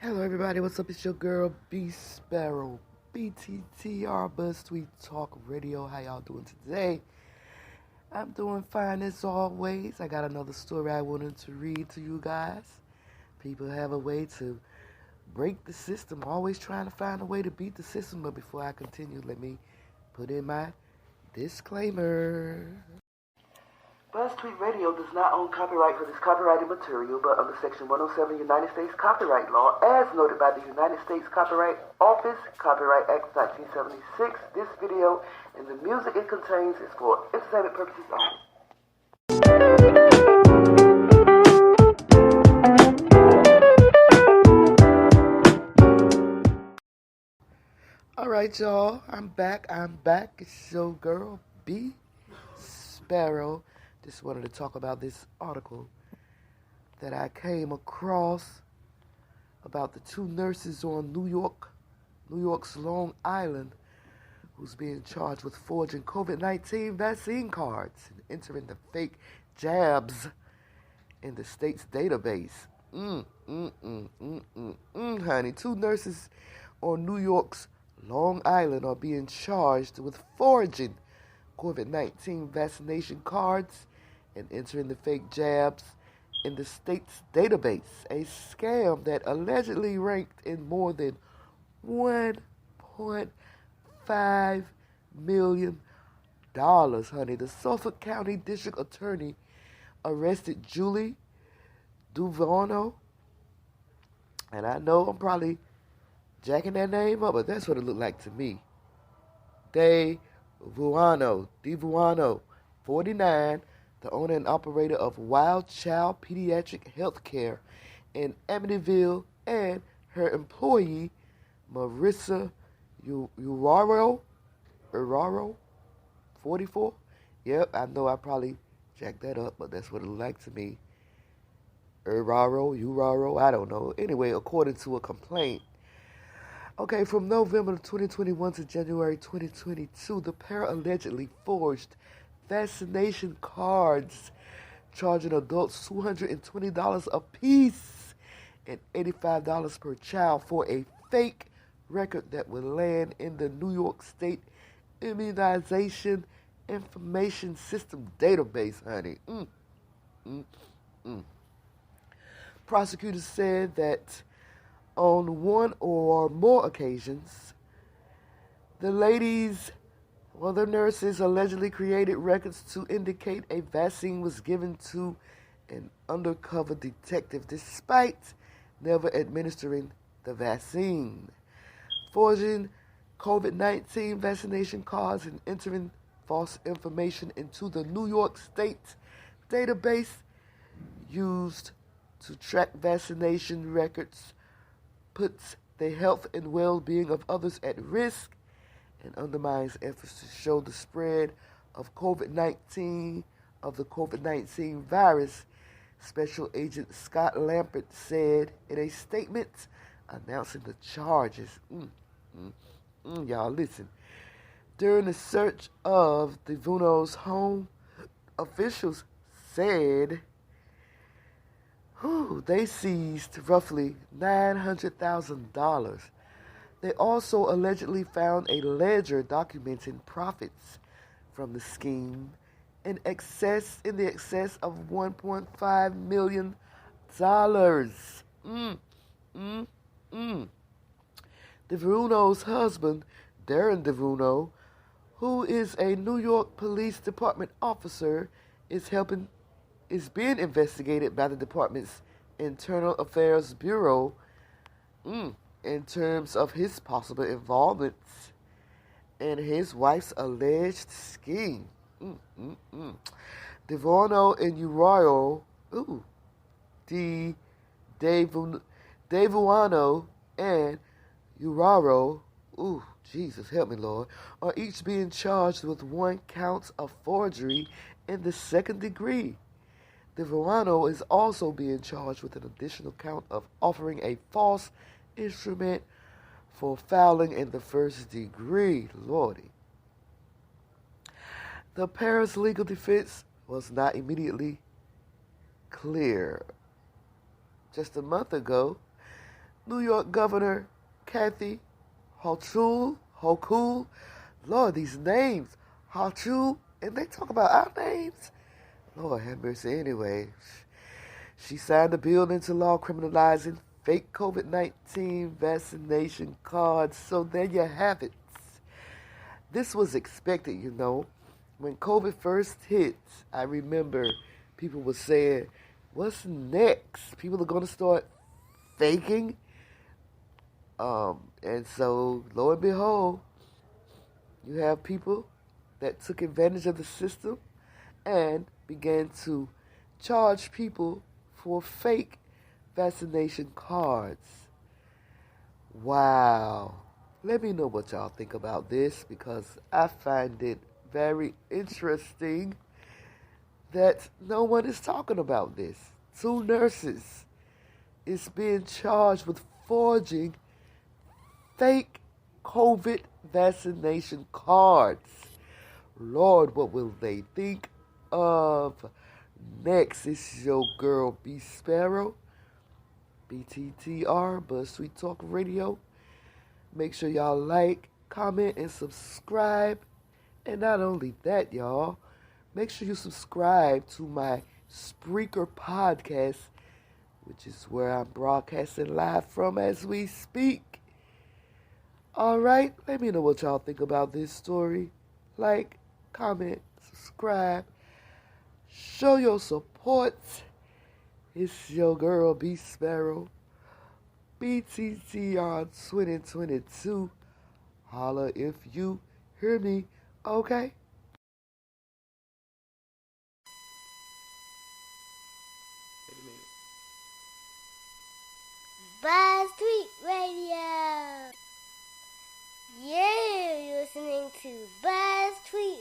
Hello everybody, what's up? It's your girl BeeSparrow, BTTR, BuzzzTweet Talk Radio. How y'all doing today? I'm doing fine as always. I got another story I wanted to read to you guys. People have a way to break the system, always trying to find a way to beat the system. But before I continue, let me put in my disclaimer. BuzzTweet Radio does not own copyright for this copyrighted material, but under Section 107 United States Copyright Law, as noted by the United States Copyright Office, Copyright Act 1976, this video and the music it contains is for entertainment purposes only. Alright, y'all, I'm back. It's your girl, BeeSparrow. Just wanted to talk about this article that I came across about the two nurses on New York's Long Island, who's being charged with forging COVID-19 vaccine cards and entering the fake jabs in the state's database. Honey, two nurses on New York's Long Island are being charged with forging COVID-19 vaccination cards and entering the fake jabs in the state's database, a scam that allegedly ranked in more than $1.5 million, honey. The Suffolk County District Attorney arrested Julie Duvano, and I know I'm probably jacking that name up, but that's what it looked like to me. DeVuano, 49, the owner and operator of Wild Child Pediatric Healthcare in Amityville, and her employee, Marissa Uraro, 44. Yep, I know I probably jacked that up, but that's what it looked like to me. Uraro, I don't know. Anyway, according to a complaint. Okay, from November 2021 to January 2022, the pair allegedly forged vaccination cards, charging adults $220 apiece and $85 per child for a fake record that would land in the New York State Immunization Information System database, honey. Prosecutors said that on one or more occasions, the nurses allegedly created records to indicate a vaccine was given to an undercover detective despite never administering the vaccine. Forging COVID-19 vaccination cards and entering false information into the New York State database used to track vaccination records puts the health and well-being of others at risk and undermines efforts to show the spread of the COVID-19 virus, Special Agent Scott Lampert said in a statement announcing the charges. Y'all listen. During the search of Devuno's home, officials said they seized roughly $900,000. They also allegedly found a ledger documenting profits from the scheme in the excess of $1.5 million. Devuno's husband, Darren Devuno, who is a New York Police Department officer, is being investigated by the department's Internal Affairs Bureau in terms of his possible involvement in his wife's alleged scheme. Devuano and Uraro, Devuano and Uraro, Jesus help me Lord, are each being charged with one count of forgery in the second degree. Devuano is also being charged with an additional count of offering a false instrument for fouling in the first degree. Lordy. The pair's legal defense was not immediately clear. Just a month ago, New York Governor Kathy Hochul. Lord, these names. Hochul. And they talk about our names. Lord have mercy. Anyway, she signed a bill into law criminalizing fake COVID-19 vaccination cards. So there you have it. This was expected, you know. When COVID first hit, I remember people were saying, what's next? People are going to start faking. And so, lo and behold, you have people that took advantage of the system and began to charge people for fake vaccination cards. Wow. Let me know what y'all think about this, because I find it very interesting that no one is talking about this. 2 nurses is being charged with forging fake COVID vaccination cards. Lord, what will they think of? Next is your girl BeeSparrow, BTTR, BuzzzTweet Talk Radio. Make sure y'all like, comment, and subscribe. And not only that, y'all, make sure you subscribe to my Spreaker podcast, which is where I'm broadcasting live from as we speak. All right, let me know what y'all think about this story. Like, comment, subscribe, show your support. It's your girl BeeSparrow, BTTR 2022. Holla if you hear me, okay? BuzzTweet Radio. You're listening to BuzzTweet